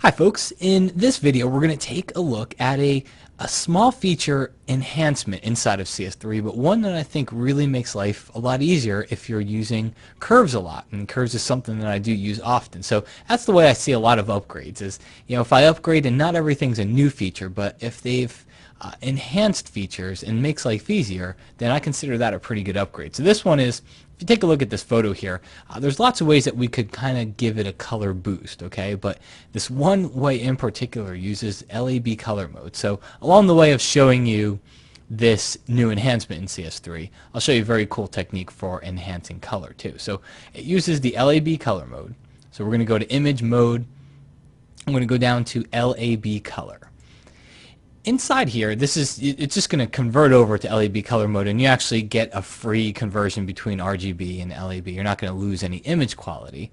Hi folks, in this video we're going to take a look at a small feature enhancement inside of CS3, but one that I think really makes life a lot easier if you're using curves a lot, and curves is something that I do use often. So that's the way I see a lot of upgrades is, if I upgrade and not everything's a new feature, but if they've enhanced features and makes life easier, then I consider that a pretty good upgrade. So this one is, if you take a look at this photo here, there's lots of ways that we could kind of give it a color boost, okay? But this one way in particular uses LAB color mode. So along the way of showing you this new enhancement in CS3, I'll show you a very cool technique for enhancing color too. So it uses the LAB color mode. So we're going to go to image mode. I'm going to go down to LAB color. Inside here, it's just going to convert over to LAB color mode, and you actually get a free conversion between RGB and LAB. You're not going to lose any image quality.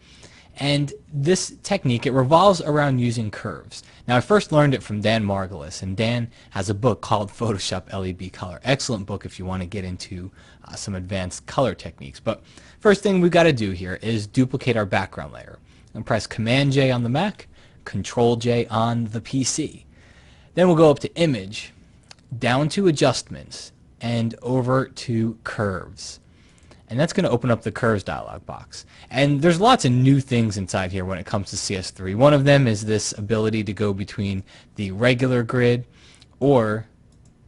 And this technique, it revolves around using curves. Now, I first learned it from Dan Margolis, and Dan has a book called Photoshop LAB Color. Excellent book if you want to get into some advanced color techniques. But first thing we've got to do here is duplicate our background layer. And press Command-J on the Mac, Control-J on the PC. Then we'll go up to Image, down to Adjustments, and over to Curves. And that's going to open up the Curves dialog box. And there's lots of new things inside here when it comes to CS3. One of them is this ability to go between the regular grid or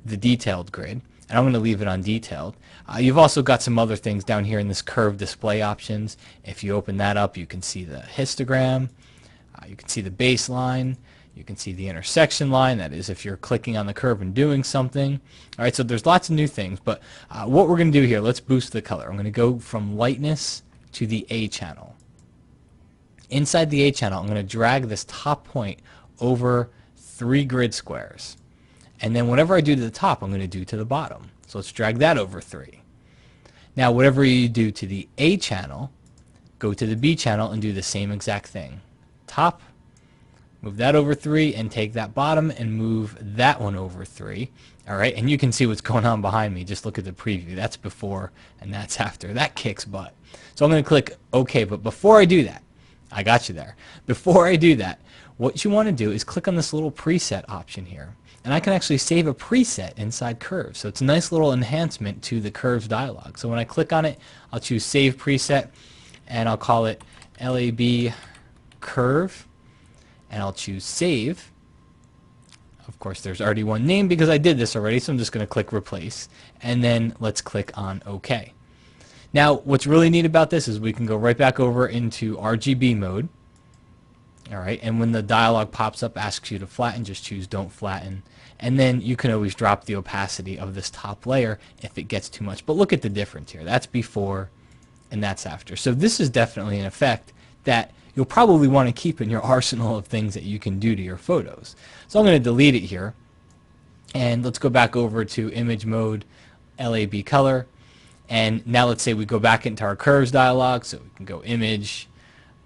the detailed grid. And I'm going to leave it on detailed. You've also got some other things down here in this curve display options. If you open that up, you can see the histogram. You can see the baseline. You can see the intersection line, that is if you're clicking on the curve and doing something. Alright, so there's lots of new things, but what we're going to do here, let's boost the color. I'm going to go from lightness to the A channel. Inside the A channel, I'm going to drag this top point over 3 grid squares. And then whatever I do to the top, I'm going to do to the bottom. So let's drag that over 3. Now whatever you do to the A channel, go to the B channel and do the same exact thing. Top, move that over 3 and take that bottom and move that one over 3. Alright, and you can see what's going on behind me. Just look at the preview. That's before and that's after. That kicks butt. So I'm going to click OK, but before I do that, I got you there. Before I do that, what you want to do is click on this little preset option here. And I can actually save a preset inside Curves. So it's a nice little enhancement to the Curves dialog. So when I click on it, I'll choose Save Preset, and I'll call it LAB Curve. And I'll choose Save. Of course, there's already one name because I did this already, so I'm just going to click Replace. And then let's click on OK. Now, what's really neat about this is we can go right back over into RGB mode. Alright, and when the dialog pops up, asks you to flatten, just choose Don't Flatten. And then you can always drop the opacity of this top layer if it gets too much. But look at the difference here. That's before and that's after. So this is definitely an effect that you'll probably want to keep in your arsenal of things that you can do to your photos. So I'm going to delete it here, and let's go back over to image mode, LAB color, and now let's say we go back into our curves dialog, so we can go image,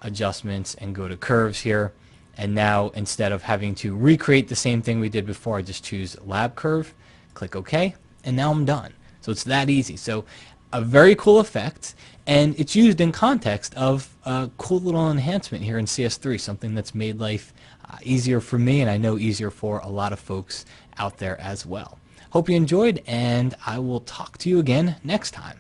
adjustments, and go to curves here, and now instead of having to recreate the same thing we did before, I just choose lab curve, click OK, and now I'm done. So it's that easy. So a very cool effect, and it's used in context of a cool little enhancement here in CS3, something that's made life easier for me, and I know easier for a lot of folks out there as well. Hope you enjoyed, and I will talk to you again next time.